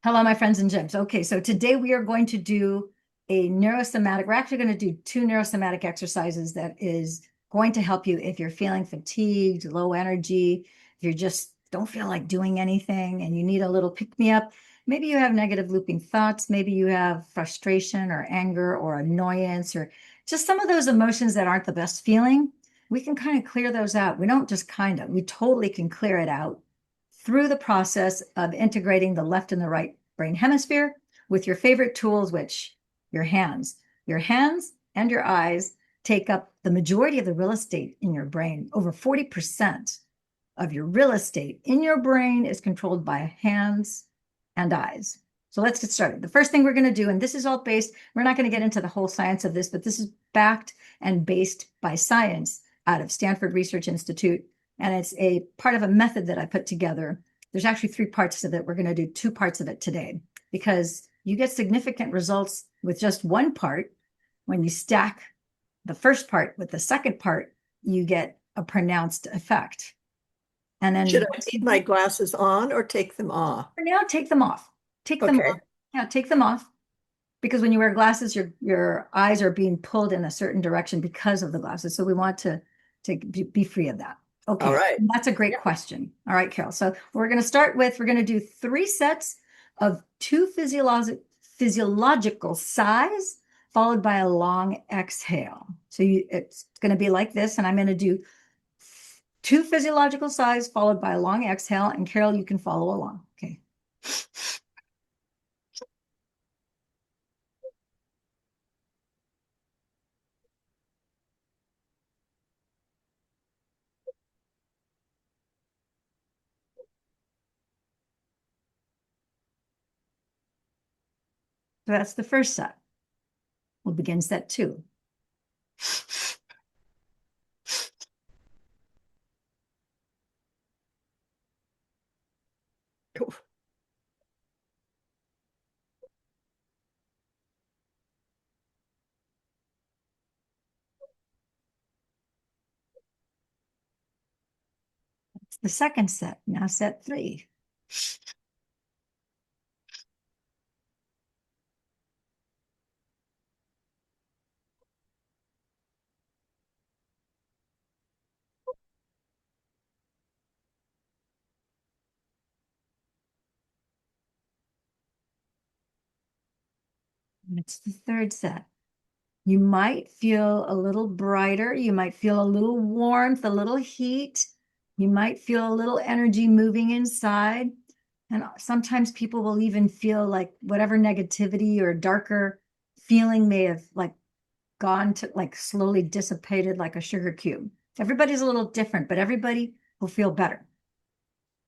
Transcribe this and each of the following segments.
Hello, my friends and gyms. Okay, so today we are going to do a neurosomatic. We're actually going to do two neurosomatic exercises that is going to help you if you're feeling fatigued, low energy, if you just don't feel like doing anything and you need a little pick-me-up. Maybe you have negative looping thoughts. Maybe you have frustration or anger or annoyance or just some of those emotions that aren't the best feeling. We can kind of clear those out. We don't just kind of, we totally can clear it out through the process of integrating the left and the right brain hemisphere with your favorite tools, which your hands. Your hands and your eyes take up the majority of the real estate in your brain. Over 40% of your real estate in your brain is controlled by hands and eyes. So let's get started. The first thing we're going to do, and this is all based, we're not going to get into the whole science of this, but this is backed and based by science out of Stanford Research Institute, and it's a part of a method that I put together. There's actually three parts of it. We're going to do two parts of it today because you get significant results with just one part. When you stack the first part with the second part, you get a pronounced effect. And then Should I leave my glasses on or take them off? for now, take them off. Take them Okay. off. Yeah, take them off. Because when you wear glasses, your eyes are being pulled in a certain direction because of the glasses. So we want to be free of that. All Okay, right. that's a great question. All right, Carol. So we're going to start with, we're going to do 3 sets of two physiological sighs, followed by a long exhale. So it's going to be like this, and I'm going to do two physiological sighs, followed by a long exhale. And Carol, you can follow along. Okay. So that's the first set. We'll begin set two. That's the second set. Now set three. And it's the third set. You might feel a little brighter. You might feel a little warmth, a little heat. You might feel a little energy moving inside. And sometimes people will even feel like whatever negativity or darker feeling may have like gone to like slowly dissipated like a sugar cube. Everybody's a little different, but everybody will feel better.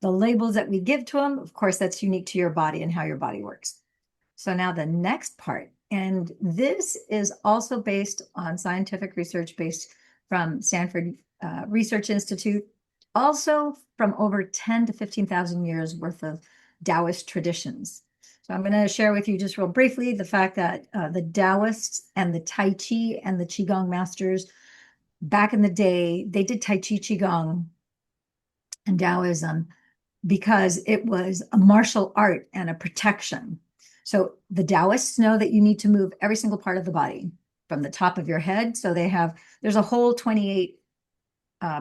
The labels that we give to them, of course, that's unique to your body and how your body works. So now the next part, and this is also based on scientific research based from Stanford Research Institute, also from over 10 to 15,000 years worth of Taoist traditions. So I'm going to share with you just real briefly the fact that the Taoists and the Tai Chi and the Qigong masters back in the day, they did Tai Chi, Qigong, and Taoism because it was a martial art and a protection. So the Taoists know that you need to move every single part of the body from the top of your head. So there's a whole 28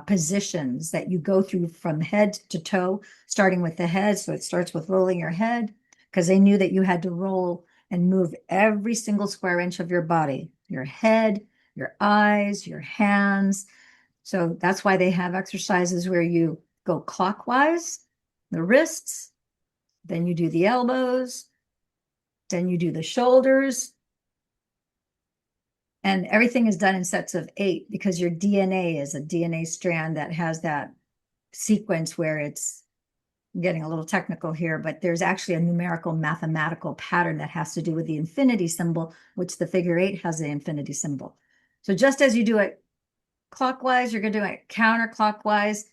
positions that you go through from head to toe, starting with the head. So it starts with rolling your head because they knew that you had to roll and move every single square inch of your body, your head, your eyes, your hands. So that's why they have exercises where you go clockwise, the wrists, then you do the elbows, then you do the shoulders, and everything is done in sets of 8 because your DNA is a DNA strand that has that sequence where it's I'm getting a little technical here, but there's actually a numerical mathematical pattern that has to do with the infinity symbol, which the figure 8 has the infinity symbol. So just as you do it clockwise, you're going to do it counterclockwise.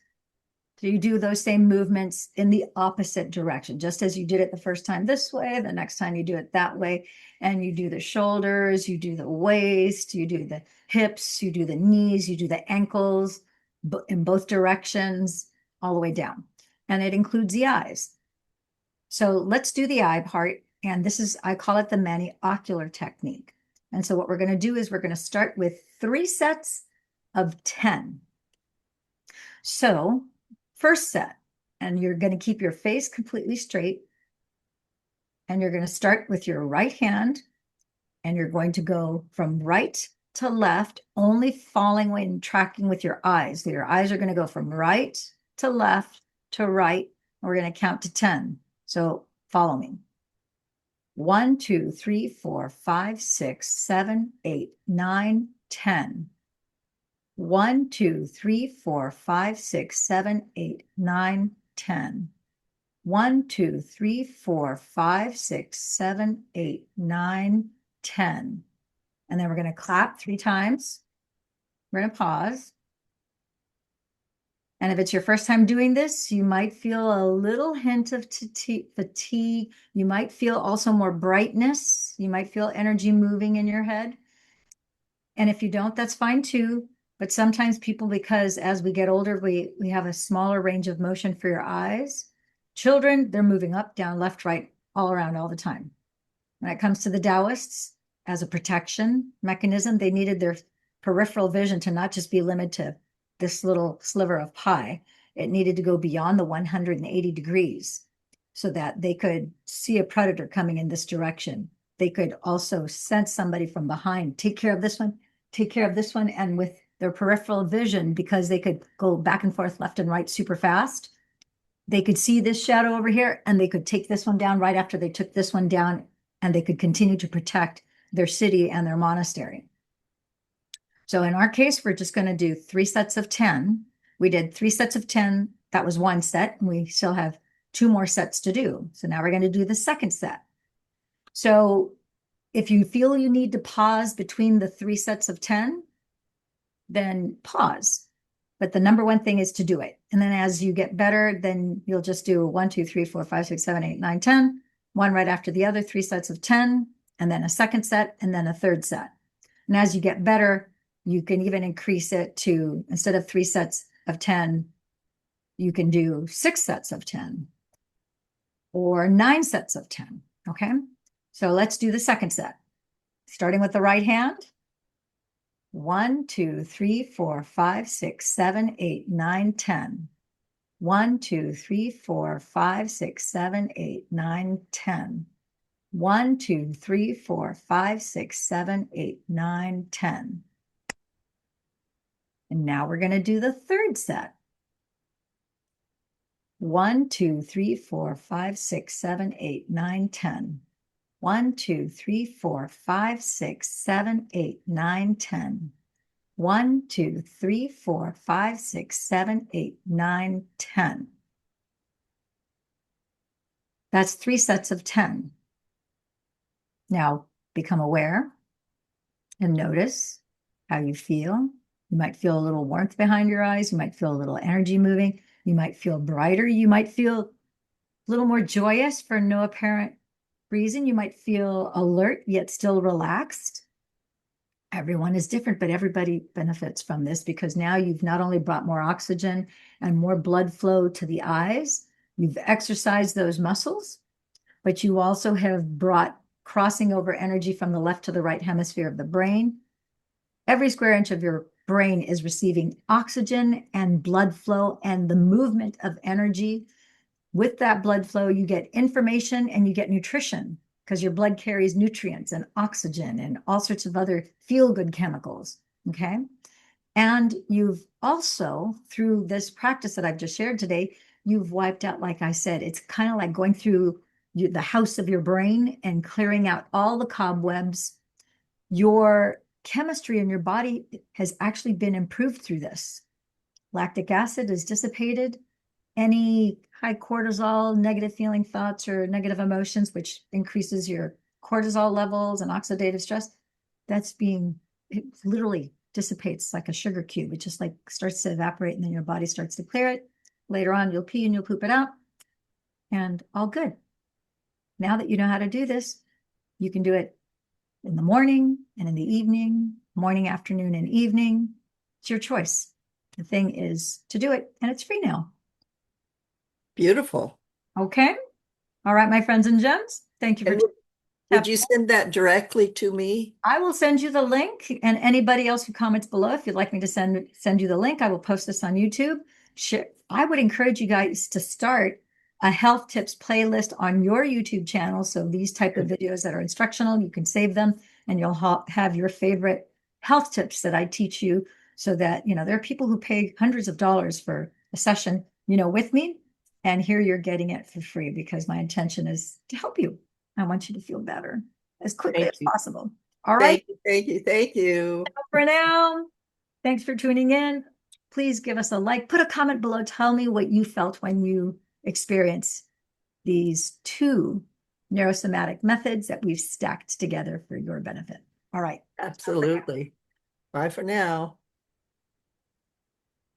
So you do those same movements in the opposite direction, just as you did it the first time this way, the next time you do it that way. And you do the shoulders, you do the waist, you do the hips, you do the knees, you do the ankles in both directions, all the way down. And it includes the eyes. So let's do the eye part. And this is, I call it the mani-ocular technique. And so what we're going to do is we're going to start with 3 sets of 10. So first set, and you're going to keep your face completely straight. And you're going to start with your right hand, and you're going to go from right to left, only following when tracking with your eyes. So your eyes are going to go from right to left to right. And we're going to count to 10. So follow me. 1, 2, 3, 4, 5, 6, 7, 8, 9, 10. 1, 2, 3, 4, 5, 6, 7, 8, 9, 10. 1, 2, 3, 4, 5, 6, 7, 8, 9, 10. And then we're going to clap 3 times. We're going to pause. And if it's your first time doing this, you might feel a little hint of fatigue. You might feel also more brightness. You might feel energy moving in your head. And if you don't, that's fine too. But sometimes people, because as we get older, we have a smaller range of motion for your eyes. Children, they're moving up, down, left, right, all around all the time. When it comes to the Taoists, as a protection mechanism, they needed their peripheral vision to not just be limited to this little sliver of pie. It needed to go beyond the 180 degrees so that they could see a predator coming in this direction. They could also sense somebody from behind, take care of this one, take care of this one. And with their peripheral vision, because they could go back and forth left and right super fast, they could see this shadow over here and they could take this one down right after they took this one down, and they could continue to protect their city and their monastery. So in our case, we're just going to do 3 sets of 10. We did 3 sets of 10. That was 1 set, and we still have 2 more sets to do. So now we're going to do the second set. So if you feel you need to pause between the 3 sets of 10, then pause. But the number one thing is to do it. And then as you get better, then you'll just do 1, 2, 3, 4, 5, 6, 7, 8, 9, 10, one right after the other, 3 sets of 10, and then a second set, and then a third set. And as you get better, you can even increase it to, instead of 3 sets of 10, you can do 6 sets of 10 or 9 sets of 10. Okay. So let's do the second set. Starting with the right hand. 1, 2, 3, 4, 5, 6, 7, 8, 9, 10. 1, 2, 3, 4, 5, 6, 7, 8, 9, 10. 1, 2, 3, 4, 5, 6, 7, 8, 9, 10. And now we're going to do the third set. 1, 2, 3, 4, 5, 6, 7, 8, 9, 10. 1, 2, 3, 4, 5, 6, 7, 8, 9, 10. 1, 2, 3, 4, 5, 6, 7, 8, 9, 10. That's 3 sets of 10. Now become aware and notice how you feel. You might feel a little warmth behind your eyes. You might feel a little energy moving. You might feel brighter. You might feel a little more joyous for no apparent reason. You might feel alert, yet still relaxed. Everyone is different, but everybody benefits from this because now you've not only brought more oxygen and more blood flow to the eyes, you've exercised those muscles, but you also have brought crossing over energy from the left to the right hemisphere of the brain. Every square inch of your brain is receiving oxygen and blood flow and the movement of energy. With that blood flow, you get information and you get nutrition because your blood carries nutrients and oxygen and all sorts of other feel-good chemicals, okay? And you've also, through this practice that I've just shared today, you've wiped out, like I said, it's kind of like going through the house of your brain and clearing out all the cobwebs. Your chemistry in your body has actually been improved through this. Lactic acid is dissipated. Any high cortisol, negative feeling thoughts, or negative emotions, which increases your cortisol levels and oxidative stress, it literally dissipates like a sugar cube. It just like starts to evaporate and then your body starts to clear it. Later on, you'll pee and you'll poop it out and all good. Now that you know how to do this, you can do it in the morning and in the evening, morning, afternoon, and evening. It's your choice. The thing is to do it, and it's free now. Beautiful. Okay. All right, my friends and gems, thank you for And would you send that directly to me? I will send you the link, and anybody else who comments below, if you'd like me to send you the link, I will post this on YouTube. I would encourage you guys to start a health tips playlist on your YouTube channel. So these type of videos that are instructional, you can save them, and you'll have your favorite health tips that I teach you. So that there are people who pay hundreds of dollars for a session, with me, and here you're getting it for free because my intention is to help you. I want you to feel better as quickly Thank as you. possible. All right. Thank you. Thank you. Thank you. For now, thanks for tuning in. Please give us a like, put a comment below. Tell me what you felt when you experienced these two neurosomatic methods that we've stacked together for your benefit. All right. Absolutely. Bye for now.